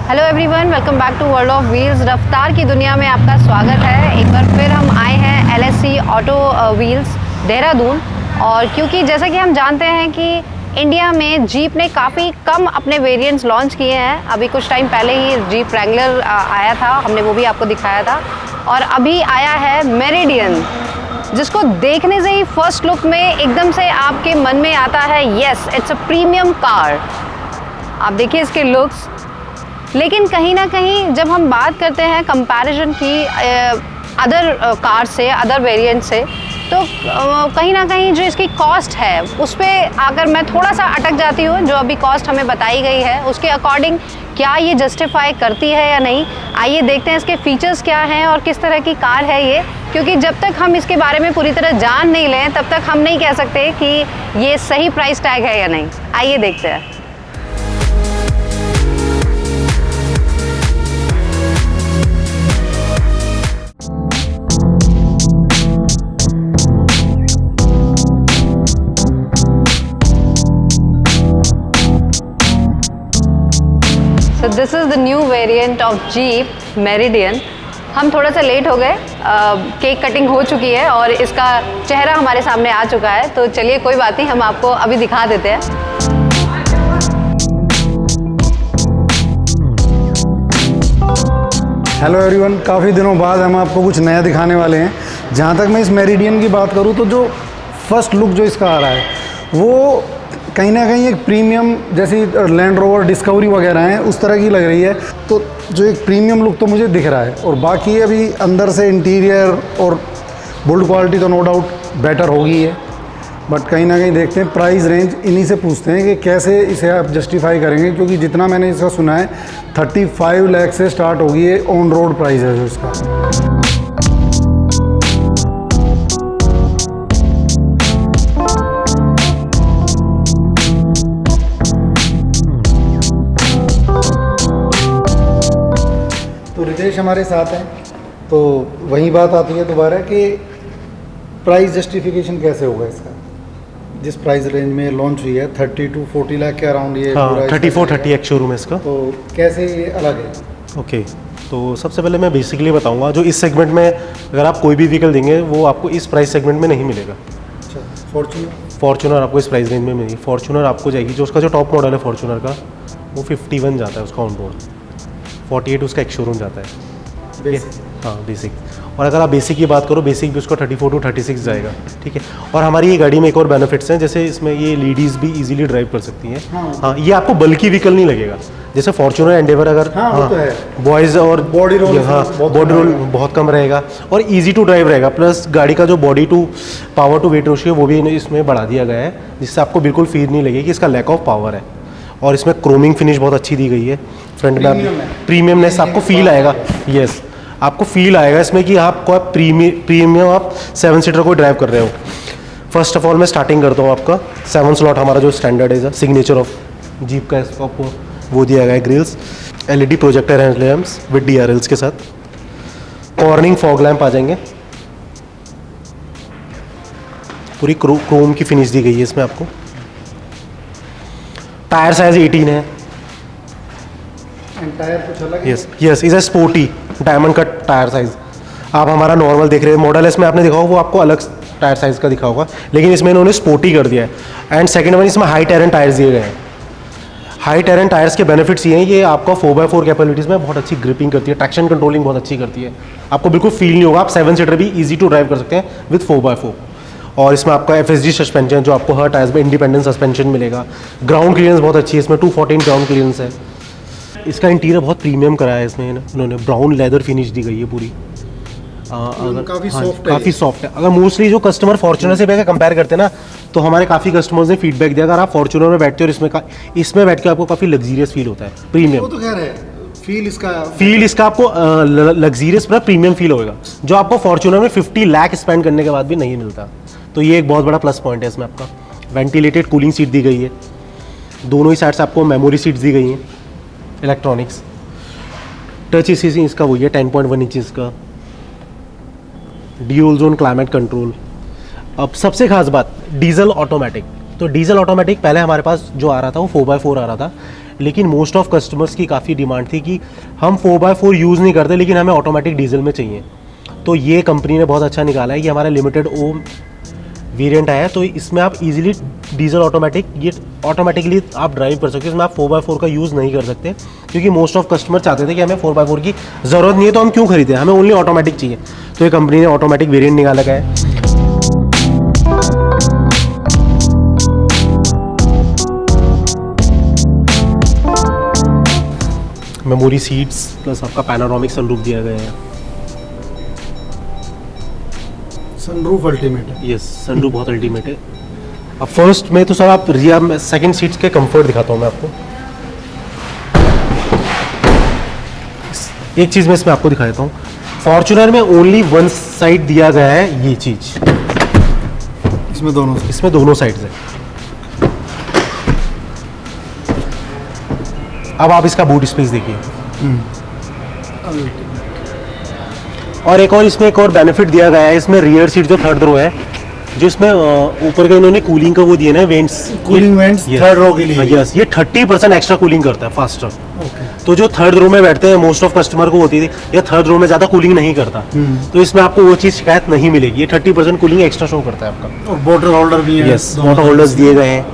Hello everyone, welcome back to world of wheels. रफ्तार की दुनिया में आपका स्वागत है। एक बार फिर हम आए हैं LSC ऑटो व्हील्स देहरादून। और क्योंकि जैसा कि हम जानते हैं कि इंडिया में जीप ने काफ़ी कम अपने वेरिएंट्स लॉन्च किए हैं। अभी कुछ टाइम पहले ही जीप रैंगलर आया था, हमने वो भी आपको दिखाया था। और अभी आया है मेरिडियन, जिसको देखने से ही फर्स्ट लुक में एकदम से आपके मन में आता है yes it's a premium car. आप देखिए इसके लुक्स। लेकिन कहीं ना कहीं जब हम बात करते हैं कंपैरिजन की अदर कार से, अदर वेरिएंट से, तो कहीं ना कहीं जो इसकी कॉस्ट है उस पर आकर मैं थोड़ा सा अटक जाती हूँ। जो अभी कॉस्ट हमें बताई गई है उसके अकॉर्डिंग क्या ये जस्टिफाई करती है या नहीं। आइए देखते हैं इसके फीचर्स क्या हैं और किस तरह की कार है ये, क्योंकि जब तक हम इसके बारे में पूरी तरह जान नहीं लें तब तक हम नहीं कह सकते कि ये सही प्राइस टैग है या नहीं। आइए देखते हैं। So this is the new variant of Jeep Meridian। हम थोड़ा सा लेट हो गए, केक कटिंग हो चुकी है और इसका चेहरा हमारे सामने आ चुका है। तो चलिए कोई बात नहीं, हम आपको अभी दिखा देते हैं। हेलो एवरीवन, काफ़ी दिनों बाद हम आपको कुछ नया दिखाने वाले हैं। जहाँ तक मैं इस मेरिडियन की बात करूँ तो जो फर्स्ट लुक जो इसका आ रहा है वो कहीं ना कहीं एक प्रीमियम, जैसी लैंड रोवर डिस्कवरी वगैरह हैं उस तरह की लग रही है। तो जो एक प्रीमियम लुक तो मुझे दिख रहा है। और बाकी अभी अंदर से इंटीरियर और बिल्ड क्वालिटी तो नो डाउट बेटर होगी है। बट कहीं ना कहीं देखते हैं प्राइस रेंज, इन्हीं से पूछते हैं कि कैसे इसे आप जस्टिफाई करेंगे। क्योंकि जितना मैंने इसका सुना है 35 लाख से स्टार्ट होगी ये ऑन रोड प्राइस है जो इसका। तो रितेश हमारे साथ हैं, तो वही बात आती है दोबारा कि प्राइस जस्टिफिकेशन कैसे होगा इसका। जिस प्राइस रेंज में लॉन्च हुई है 30 to 40 लाख के अराउंड ये, हाँ 34-30 एक शोरूम है इसका। तो कैसे ये अलग है? ओके, तो सबसे पहले मैं बेसिकली बताऊंगा जो इस सेगमेंट में अगर आप कोई भी व्हीकल देंगे वो आपको इस प्राइस सेगमेंट में नहीं मिलेगा। अच्छा, फॉर्च्यूनर आपको इस प्राइस रेंज में मिलेगी। फॉर्च्यूनर आपको जाएगी, जो उसका जो टॉप मॉडल है फॉर्च्यूनर का वो 51 जाता है उसका ऑन रोड, 48 उसका एक शोरूम जाता है बेसिक। हाँ बेसिक। और अगर आप बेसिक की बात करो, बेसिक भी उसका 34 to 36 जाएगा, ठीक है। और हमारी ये गाड़ी में एक और बेनिफिट्स हैं, जैसे इसमें ये लेडीज़ भी इजीली ड्राइव कर सकती हैं। हाँ, ये आपको बल्कि व्हीकल नहीं लगेगा। जैसे फॉर्च्यूनर एंडेवर अगर वो तो है, बॉयज़ और बॉडी रोल, हाँ बॉडी रोल बहुत कम रहेगा और ईजी टू ड्राइव रहेगा। प्लस गाड़ी का जो body to power to weight ratio वो भी इसमें बढ़ा दिया गया है, जिससे आपको बिल्कुल फील नहीं लगेगी कि इसका लैक ऑफ पावर है। और इसमें क्रोमिंग फिनिश बहुत अच्छी दी गई है फ्रंट में, प्रीमियमनेस आपको फील आएगा। यस, आपको फील आएगा इसमें कि आपको प्रीमियम आप 7 सीटर को ड्राइव कर रहे हो। फर्स्ट ऑफ ऑल मैं स्टार्टिंग करता हूँ आपका 7 स्लॉट हमारा जो स्टैंडर्ड है, सिग्नेचर ऑफ जीप का इसको आपको वो दिया गया है। ग्रिल्स LED प्रोजेक्टर हैं लैम्प्स विद DRLs के साथ। कॉर्निंग फॉग लैम्प आ जाएंगे, पूरी क्रोम की फिनिश दी गई है इसमें आपको। टायर साइज 18 है। टायर कुछ अलग है? Yes is a sporty diamond cut tyre size. आप हमारा नॉर्मल देख रहे हैं मॉडल है, इसमें आपने देखा होगा वो आपको अलग टायर साइज का दिखा होगा, लेकिन इसमें इन्होंने स्पोर्टी कर दिया है। एंड सेकंड वन, इसमें हाई टेरन टायर्स दिए गए हैं। हाई टेरन टायर्स के बेनिफिट्स ये हैं, ये आपका 4x4 कैपेबिलिटीज़ में बहुत अच्छी ग्रिपिंग करती है, ट्रैक्शन कंट्रोलिंग बहुत अच्छी करती है। आपको बिल्कुल फील नहीं होगा, आप 7 सीटर भी ईजी टू ड्राइव कर सकते हैं विद 4x4। और इसमें आपका FSD सस्पेंशन, जो आपको हर टायर्स में इंडिपेंडेंट सस्पेंशन मिलेगा। ग्राउंड क्लियरेंस बहुत अच्छी है इसमें, 214 ग्राउंड क्लियरेंस है। इसका इंटीरियर बहुत प्रीमियम करा है इसमें इन्होंने, ब्राउन लेदर फिनिश दी गई है पूरी। काफ़ी सॉफ्ट है। अगर मोस्टली जो कस्टमर फॉर्च्यूनर से कंपेयर करते हैं ना, तो हमारे काफ़ी कस्टमर्स ने फीडबैक दिया अगर आप फॉर्च्यूनर में बैठते हो और इसमें बैठ के आपको काफ़ी लग्जीरियस फील होता है, प्रीमियम। वो तो खैर है, फील इसका आपको लग्जीरियस पूरा प्रीमियम फील होगा, जो आपको फॉर्च्यूनर में 50 लाख स्पेंड करने के बाद भी नहीं मिलता। तो ये एक बहुत बड़ा प्लस पॉइंट है इसमें। आपका वेंटिलेटेड कूलिंग सीट दी गई है, दोनों ही साइड से आपको मेमोरी सीट्स दी गई हैं, इलेक्ट्रॉनिक्स। टच एसी इसका वही है 10.1 इंचज़ का। Dual zone climate control. अब सबसे खास बात, डीजल ऑटोमेटिक। तो डीजल ऑटोमेटिक पहले हमारे पास जो आ रहा था वो 4x4 आ रहा था, लेकिन मोस्ट ऑफ कस्टमर्स की काफ़ी डिमांड थी कि हम 4x4 यूज़ नहीं करते लेकिन हमें ऑटोमेटिक डीजल में चाहिए। तो ये कंपनी ने बहुत अच्छा निकाला है कि हमारा लिमिटेड ओम वेरिएंट आया है, तो इसमें आप इजीली डीजल ऑटोमेटिक ये ऑटोमेटिकली आप ड्राइव कर सकते हो। इसमें आप 4x4 का यूज़ नहीं कर सकते क्योंकि मोस्ट ऑफ कस्टमर चाहते थे कि हमें 4x4 की ज़रूरत नहीं है तो हम क्यों खरीदें, हमें ओनली ऑटोमेटिक चाहिए। तो ये कंपनी ने ऑटोमेटिक वेरिएंट निकाला है। मेमोरी सीट्स प्लस आपका पैनोरामिक सनरूफ दिया गया है। सनरूफ अल्टीमेट है। यस, सनरूफ बहुत अल्टीमेट है। अब फर्स्ट में तो सर आप रिया में सेकंड सीट्स के कंफर्ट दिखाता हूँ मैं आपको। एक चीज़ मैं इसमें आपको दिखा देता हूँ, फॉर्च्यूनर में ओनली वन साइड दिया गया है ये चीज़, इसमें दोनों साइड्स है। अब आप इसका बूट स्पेस देखिए। और इसमें एक और बेनिफिट दिया गया है, इसमें रियर सीट जो थर्ड रो है, जो इसमें ऊपर का इन्होंने कूलिंग का वो दिए ना vents, cooling vents third row के लिए। यस, ये 30% एक्स्ट्रा कूलिंग करता है फास्टर। तो जो थर्ड रो में बैठते हैं मोस्ट ऑफ कस्टमर को होती थी या थर्ड रो में ज़्यादा कूलिंग नहीं करता, तो इसमें आपको वो चीज़ शिकायत नहीं मिलेगी। ये 30% कूलिंग एक्स्ट्रा शो करता है आपका। और वाटर होल्डर भी है। यस, वाटर होल्डर्स दिए गए हैं।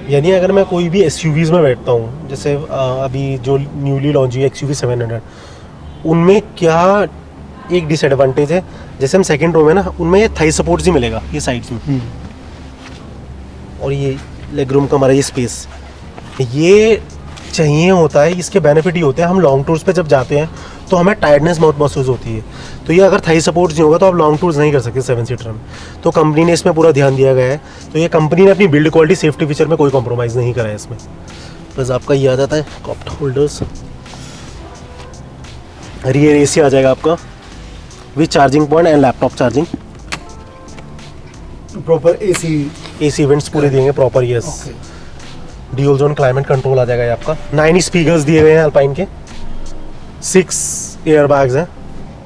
यानी अगर मैं कोई भी SUVs में बैठता हूँ, जैसे अभी जो न्यूली लॉन्च हुई XUV 700, उनमें क्या एक डिसएडवांटेज है, जैसे हम सेकंड रो में ना, उनमें ये थाई सपोर्ट्स ही मिलेगा ये साइड्स में, और ये लेग रूम का हमारा ये स्पेस ये चाहिए होता है। इसके बेनिफिट ये होते हैं, हम लॉन्ग टूर्स पे जब जाते हैं तो हमें टायर्डनेस बहुत महसूस होती है, तो ये अगर थाई सपोर्ट्स नहीं होगा तो आप लॉन्ग टूर्स नहीं कर सकते 7 सीटर में। तो कंपनी ने इसमें पूरा ध्यान दिया गया है। तो ये कंपनी ने अपनी बिल्ड क्वालिटी सेफ्टी फीचर में कोई कॉम्प्रोमाइज़ नहीं करा है इसमें। बस आपका ये आ जाता है कप होल्डर्स, रियर AC आ जाएगा आपका with charging point and laptop charging. Proper AC vents पूरे दिएंगे proper. Yes, dual zone climate control आ जाएगा ये आपका। 9 स्पीकर्स दिए गए हैं अल्पाइन के, 6 एयर बैग्स हैं।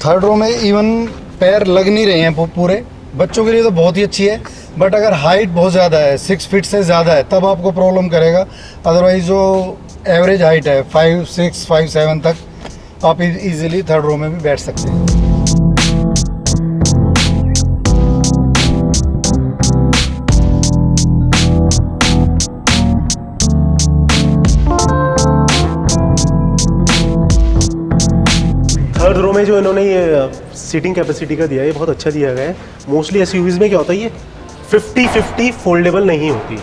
थर्ड रो में इवन पैर लग नहीं रहे हैं पूरे, बच्चों के लिए तो बहुत ही अच्छी है, बट अगर हाइट बहुत ज़्यादा है 6 फीट से ज़्यादा है तब आपको प्रॉब्लम करेगा। अदरवाइज जो एवरेज हाइट है 5, 6, 5, 7 तक आप इजीली थर्ड रो में भी बैठ सकते हैं। थर्ड रो में जो इन्होंने ये सीटिंग कैपेसिटी का दिया है ये बहुत अच्छा दिया गया है। मोस्टली SUVs में क्या होता है, ये 50-50 फोल्डेबल नहीं होती,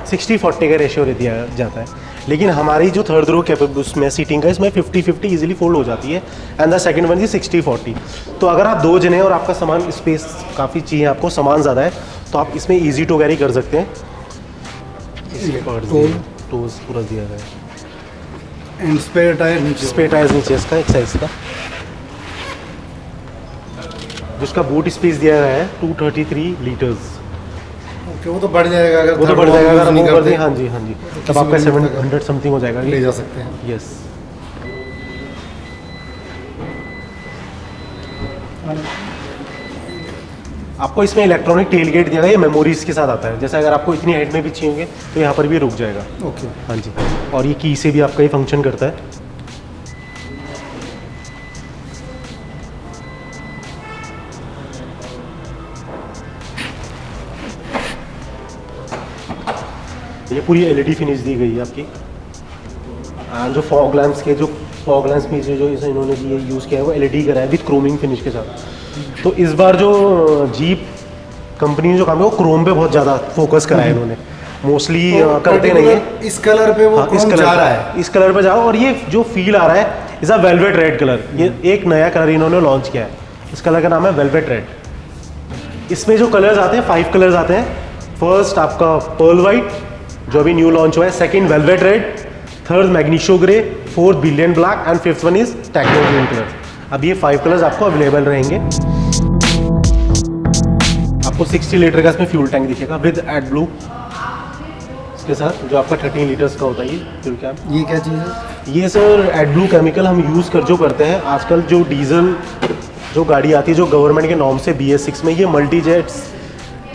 60-40 का रेशियो दिया जाता है, लेकिन हमारी जो थर्ड रो उसमें सीटिंग का इसमें 50-50 इजीली फोल्ड हो जाती है। And the second one is 60-40। तो अगर आप 2 जने और आपका सामान स्पेस काफ़ी चाहिए, आपको सामान ज़्यादा है, तो आप इसमें ईजी टू कैरी कर सकते हैं। टोज पूरा दिया गया है। एंड स्पेयर टायर नीचे इसका एक साइज का, जिसका बूट स्पेस दिया गया है 233 लीटर्स। ओके, वो तो बढ़ जाएगा अगर अगर वो कर दें। हाँ जी, तब आपका 700 समथिंग हो जाएगा, ले जा सकते हैं। यस। आपको इसमें इलेक्ट्रॉनिक टेल गेट दिया गया है, मेमोरीज के साथ आता है। जैसे अगर आपको इतनी हाइट में भी चाहिए तो यहाँ पर भी रुक जाएगा। ओके, हाँ जी। और ये की से भी आपका ये फंक्शन करता है। ये पूरी LED फिनिश दी गई है आपकी। जो फॉग लैंप्स में जो इन्होंने यूज़ किया है वो LED करा है विद क्रोमिंग फिनिश के साथ। तो इस बार जो जीप कंपनी ने जो काम है वो क्रोम पे बहुत ज़्यादा फोकस करा है इन्होंने। मोस्टली करते नहीं है इस कलर पे वो इस कलर जा रहा है, इस कलर पे जाओ। और ये जो फील आ रहा है is a velvet red colour. ये एक नया कलर इन्होंने लॉन्च किया है, इस कलर का नाम है वेलवेट रेड। इसमें जो कलर्स आते हैं 5 कलर्स आते हैं। फर्स्ट आपका पर्ल वाइट जो अभी न्यू लॉन्च हुआ है, second velvet red, third magnesio grey, fourth billion black and fifth one is techno green colour. अब ये 5 कलर्स आपको अवेलेबल रहेंगे। आपको 60 लीटर का इसमें फ्यूल टैंक दिखेगा विद एड ब्लू इसके साथ, जो आपका 13 लीटर्स का होता है ये फ्यूल कैप। ये क्या चीज़ है? ये सर एड ब्लू केमिकल हम यूज़ करते हैं आजकल। जो डीजल जो गाड़ी आती है जो गवर्नमेंट के नॉर्म से BS6 में, ये मल्टी जेट्स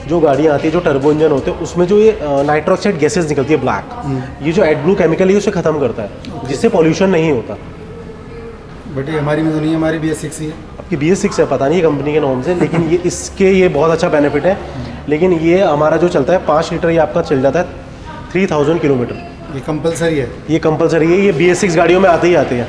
जो गाड़ियाँ आती है जो टर्बो इंजन होते हैं उसमें जो ये नाइट्रोक्साइड ऑक्साइड गैसेस निकलती है ब्लैक, ये जो एडब्लू केमिकल है उसे ख़त्म करता है जिससे पॉल्यूशन नहीं होता। बट ये हमारी में तो नहीं, हमारी BS6 ही है। आपकी BS6 है, पता नहीं कंपनी के नॉर्म से, लेकिन ये इसके ये बहुत अच्छा बेनिफिट है। लेकिन ये हमारा जो चलता है 5 लीटर, ये आपका चल जाता है 3000 किलोमीटर। ये कंपलसरी है? ये कंपलसरी है, ये BS6 गाड़ियों में आते ही आते हैं।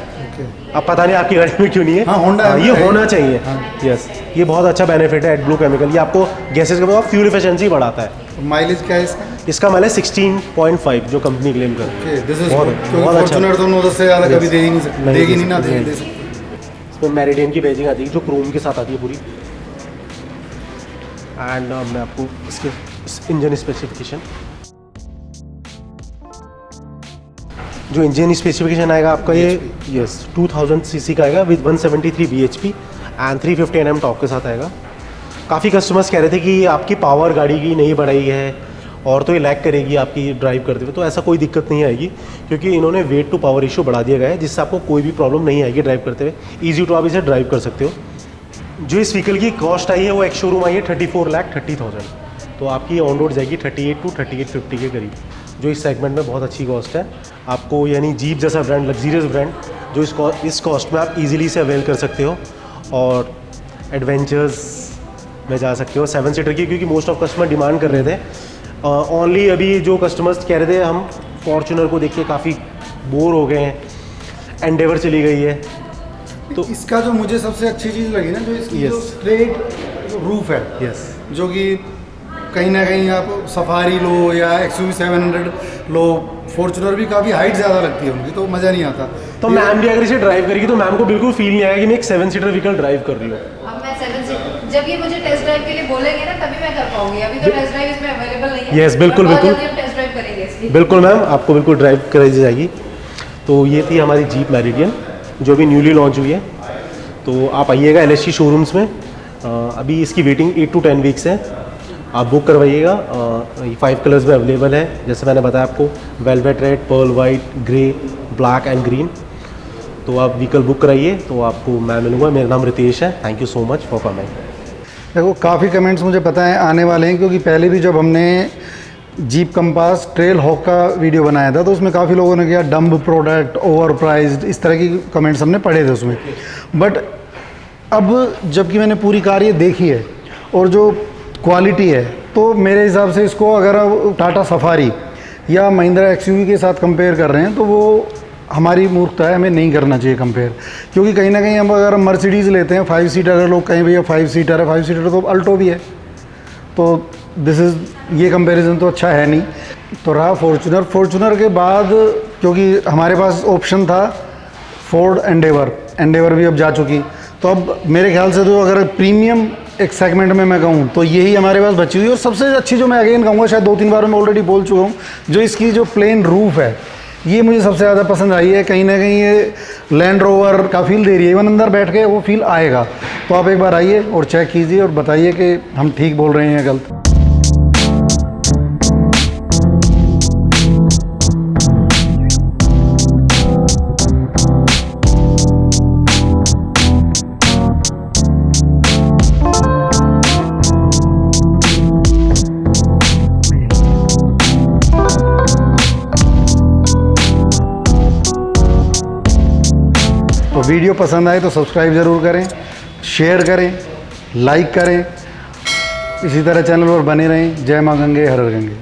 अब पता नहीं आपकी गाड़ी में क्यों नहीं है। हाँ, होंडा ये होना चाहिए। यस, ये बहुत अच्छा बेनिफिट है एडब्लू केमिकल। ये आपको गैसेस के बाद फ्यूल एफिशिएंसी बढ़ाता है। माइलेज क्या है इसका? इसका माइलेज 16.5 जो कंपनी क्लेम करती है। बहुत अच्छा। फॉर्च्यूनर तो 9-10 से ज़्यादा कभी दे ही नहीं सकती, देगी नहीं ना, दे सकती। इसमें मेरिडियन की बैजिंग आती है जो क्रोम के साथ आती है पूरी। एंड मैं आपको इसके इंजन स्पेसिफिकेशन, जो इंजन स्पेसिफिकेशन आएगा आपका ये 2000 सीसी का आएगा with 173 bhp and 350 Nm torque के साथ आएगा। काफ़ी कस्टमर्स कह रहे थे कि आपकी पावर गाड़ी की नहीं बढ़ाई है और तो ये लैग करेगी आपकी ड्राइव करते हुए, तो ऐसा कोई दिक्कत नहीं आएगी क्योंकि इन्होंने वेट टू पावर रेशियो बढ़ा दिया गया है जिससे आपको कोई भी प्रॉब्लम नहीं आएगी ड्राइव करते हुए। ईजी टू आप इसे ड्राइव कर सकते हो। जो इस व्हीकल की कॉस्ट आई है वो एक शोरूम आई है 34,30,000, तो आपकी ऑन रोड जाएगी 38 to 3850 के करीब, जो इस सेगमेंट में बहुत अच्छी कॉस्ट है आपको। यानी जीप जैसा ब्रांड, लग्जीरियस ब्रांड, जो इस कॉस्ट में आप इजीली से अवेल कर सकते हो और एडवेंचर्स में जा सकते हो 7 सीटर की, क्योंकि मोस्ट ऑफ कस्टमर डिमांड कर रहे थे। ओनली अभी जो कस्टमर्स कह रहे थे हम फॉर्च्यूनर को देख के काफ़ी बोर हो गए हैं, एंडेवर चली गई है। तो इसका जो मुझे सबसे अच्छी चीज़ लगी ना, जो इसकी जो स्ट्रेट रूफ है, जो कि कहीं ना कहीं आप सफारी लो या XUV 700 लो, फॉर्च्यूनर भी काफ़ी हाइट ज़्यादा लगती है उनकी, तो मज़ा नहीं आता। तो मैम भी अगर इसे ड्राइव करेगी तो मैम को बिल्कुल फील नहीं आएगा कि मैं एक 7 सीटर व्हीकल ड्राइव कर रही हूँ। अब मैं 7 सीटर, जब ये मुझे टेस्ट ड्राइव के लिए बोलेंगे ना तभी मैं कर पाऊंगी, अभी तो टेस्ट ड्राइव इसमें अवेलेबल नहीं है। यस, बिल्कुल बिल्कुल टेस्ट ड्राइव करेंगे इसकी। बिल्कुल मैम, आपको बिल्कुल ड्राइव कराई जाएगी। तो ये थी हमारी जीप मैरिडियन जो भी न्यूली लॉन्च हुई है। तो आप आइएगा LSC शोरूम्स में, अभी इसकी वेटिंग 8 to 10 वीक्स है, आप बुक करवाइएगा। 5 कलर्स में अवेलेबल है, जैसे मैंने बताया आपको, velvet red, pearl white, grey, black and green. तो आप व्हीकल बुक कराइए, तो आपको मैं मिलूँगा। मेरा नाम रितेश है। Thank you so much for coming. देखो, काफ़ी कमेंट्स मुझे पता है आने वाले हैं, क्योंकि पहले भी जब हमने जीप कंपास ट्रेल हॉक का वीडियो बनाया था तो उसमें काफ़ी लोगों ने किया डम्ब प्रोडक्ट, ओवर प्राइज्ड, इस तरह की कमेंट्स हमने पढ़े थे उसमें। बट अब जबकि मैंने पूरी कार ये देखी है और जो क्वालिटी है, तो मेरे हिसाब से इसको अगर आप टाटा सफारी या महिंद्रा XUV के साथ कंपेयर कर रहे हैं तो वो हमारी मूर्खता है, हमें नहीं करना चाहिए कंपेयर। क्योंकि कहीं ना कहीं हम अगर मर्सिडीज़ लेते हैं 5 सीटर, अगर लोग कहीं भैया 5 सीटर है, 5 सीटर तो अल्टो भी है, तो ये कंपैरिजन तो अच्छा है नहीं। तो रहा फॉर्च्यूनर के बाद, क्योंकि हमारे पास ऑप्शन था फोर्ड एंडेवर भी अब जा चुकी, तो अब मेरे ख्याल से तो अगर प्रीमियम एक सेगमेंट में मैं कहूँ तो यही हमारे पास बची हुई। और सबसे अच्छी जो मैं अगेन कहूँगा, शायद 2-3 बार मैं ऑलरेडी बोल चुका हूँ, जो इसकी जो प्लेन रूफ है ये मुझे सबसे ज़्यादा पसंद आई है। कहीं ना कहीं ये लैंड रोवर का फील दे रही है, इवन अंदर बैठ के वो फील आएगा। तो आप एक बार आइए और चेक कीजिए और बताइए कि हम ठीक बोल रहे हैं या गलत। तो वीडियो पसंद आए तो सब्सक्राइब ज़रूर करें, शेयर करें, लाइक करें, इसी तरह चैनल पर बने रहें। जय माँ गंगे, हर हर गंगे।